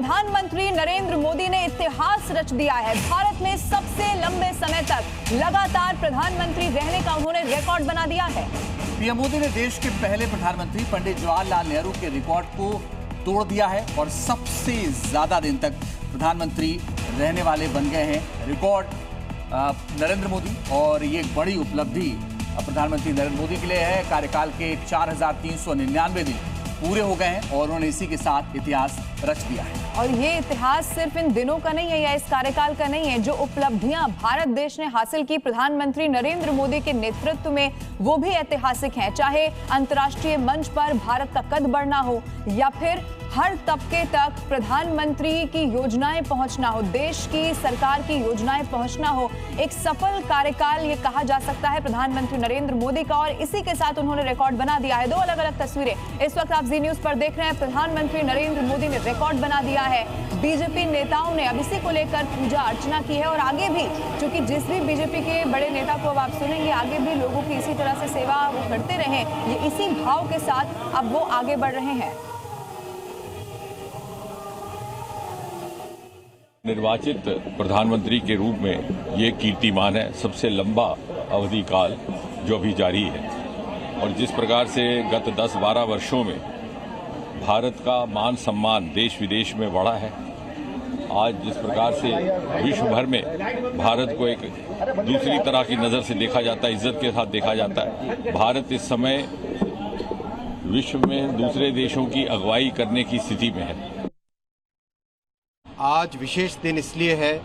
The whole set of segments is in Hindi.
प्रधानमंत्री नरेंद्र मोदी ने इतिहास रच दिया है। भारत में सबसे लंबे समय तक लगातार प्रधानमंत्री रहने का उन्होंने रिकॉर्ड बना दिया है। पीएम मोदी ने देश के पहले प्रधानमंत्री पंडित जवाहरलाल नेहरू के रिकॉर्ड को तोड़ दिया है और सबसे ज्यादा दिन तक प्रधानमंत्री रहने वाले बन गए हैं। रिकॉर्ड नरेंद्र मोदी, और ये एक बड़ी उपलब्धि प्रधानमंत्री नरेंद्र मोदी के लिए है। कार्यकाल के 4,399 दिन पूरे हो गए हैं और उन्होंने इसी के साथ इतिहास रच दिया है। और ये इतिहास सिर्फ इन दिनों का नहीं है या इस कार्यकाल का नहीं है। जो उपलब्धियां भारत देश ने हासिल की प्रधानमंत्री नरेंद्र मोदी के नेतृत्व में, वो भी ऐतिहासिक हैं। चाहे अंतर्राष्ट्रीय मंच पर भारत का कद बढ़ना हो या फिर हर तबके तक प्रधानमंत्री की योजनाएं पहुंचना हो, देश की सरकार की योजनाएं पहुंचना हो, एक सफल कार्यकाल ये कहा जा सकता है प्रधानमंत्री नरेंद्र मोदी का। और इसी के साथ उन्होंने रिकॉर्ड बना दिया है। दो अलग अलग तस्वीरें इस वक्त आप जी न्यूज पर देख रहे हैं। प्रधानमंत्री नरेंद्र मोदी ने रिकॉर्ड बना दिया है। बीजेपी नेताओं ने अब इसी को लेकर पूजा अर्चना की है और आगे भी, क्योंकि जिस भी बीजेपी के बड़े नेता को अब आप सुनेंगे, आगे भी लोगों की इसी तरह से सेवा वो करते रहे, ये इसी भाव के साथ अब वो आगे बढ़ रहे हैं। निर्वाचित प्रधानमंत्री के रूप में ये कीर्तिमान है, सबसे लंबा अवधि काल जो अभी जारी है। और जिस प्रकार से गत 10-12 वर्षों में भारत का मान सम्मान देश विदेश में बढ़ा है, आज जिस प्रकार से विश्व भर में भारत को एक दूसरी तरह की नज़र से देखा जाता है, इज्जत के साथ देखा जाता है। भारत इस समय विश्व में दूसरे देशों की अगुवाई करने की स्थिति में है। आज विशेष दिन इसलिए है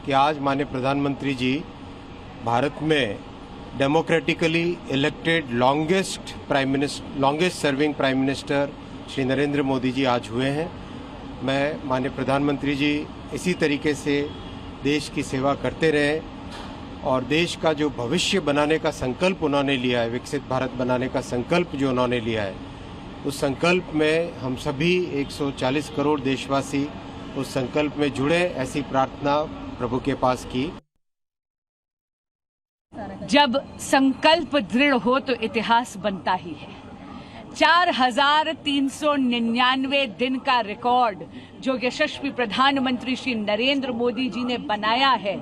कि आज माननीय प्रधानमंत्री जी भारत में democratically elected longest serving prime minister Shri Narendra Modi ji आज हुए हैं। मैं माननीय प्रधानमंत्री जी इसी तरीके से देश की सेवा करते रहें और देश का जो भविष्य बनाने का संकल्प उन्होंने लिया है, विकसित भारत बनाने का संकल्प जो उन्होंने लिया है, उस संकल्प में हम सभी 140 करोड़ देशवासी उस संकल्प में जुड़े, ऐसी प्रार्थना प्रभु के पास की। जब संकल्प दृढ़ हो तो इतिहास बनता ही है। 4,399 दिन का रिकॉर्ड जो यशस्वी प्रधानमंत्री श्री नरेंद्र मोदी जी ने बनाया है,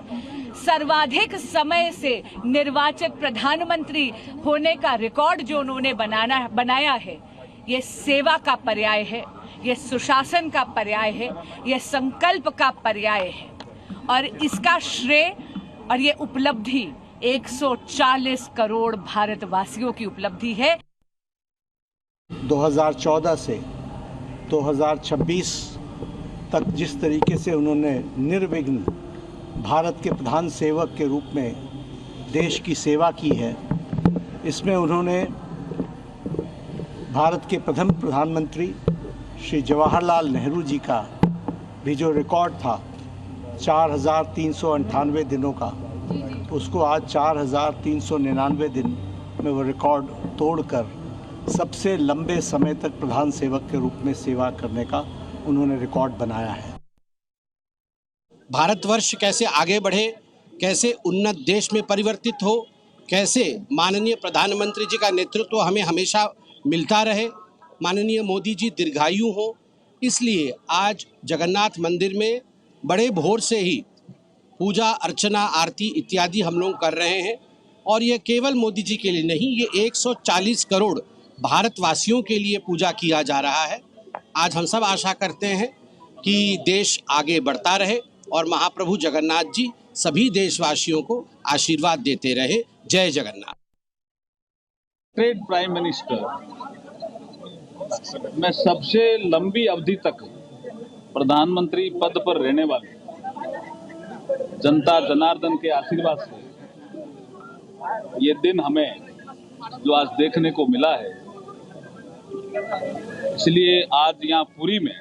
सर्वाधिक समय से निर्वाचित प्रधानमंत्री होने का रिकॉर्ड जो उन्होंने बनाया है, ये सेवा का पर्याय है, ये सुशासन का पर्याय है, ये संकल्प का पर्याय है। और इसका श्रेय और ये उपलब्धि 140 करोड़ भारतवासियों की उपलब्धि है। 2014 से 2026 तक जिस तरीके से उन्होंने निर्विघ्न भारत के प्रधान सेवक के रूप में देश की सेवा की है, इसमें उन्होंने भारत के प्रथम प्रधानमंत्री श्री जवाहरलाल नेहरू जी का भी जो रिकॉर्ड था 4,398 दिनों का, उसको आज 4,399 दिन में वो रिकॉर्ड तोड़कर सबसे लंबे समय तक प्रधान सेवक के रूप में सेवा करने का उन्होंने रिकॉर्ड बनाया है। भारतवर्ष कैसे आगे बढ़े, कैसे उन्नत देश में परिवर्तित हो, कैसे माननीय प्रधानमंत्री जी का नेतृत्व हमें हमेशा मिलता रहे, माननीय मोदी जी दीर्घायु हो, इसलिए आज जगन्नाथ मंदिर में बड़े भोर से ही पूजा अर्चना आरती इत्यादि हम लोग कर रहे हैं। और ये केवल मोदी जी के लिए नहीं, ये 140 करोड़ भारतवासियों के लिए पूजा किया जा रहा है। आज हम सब आशा करते हैं कि देश आगे बढ़ता रहे और महाप्रभु जगन्नाथ जी सभी देशवासियों को आशीर्वाद देते रहे। जय जगन्नाथ। स्टेट प्राइम मिनिस्टर में सबसे लंबी अवधि तक प्रधानमंत्री पद पर रहने वाले जनता जनार्दन के आशीर्वाद से ये दिन हमें जो आज देखने को मिला है, इसलिए आज यहाँ पुरी में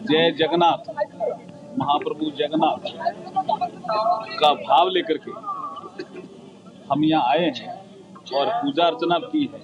जय जगन्नाथ, महाप्रभु जगन्नाथ का भाव लेकर के हम यहाँ आए हैं और पूजा अर्चना की है।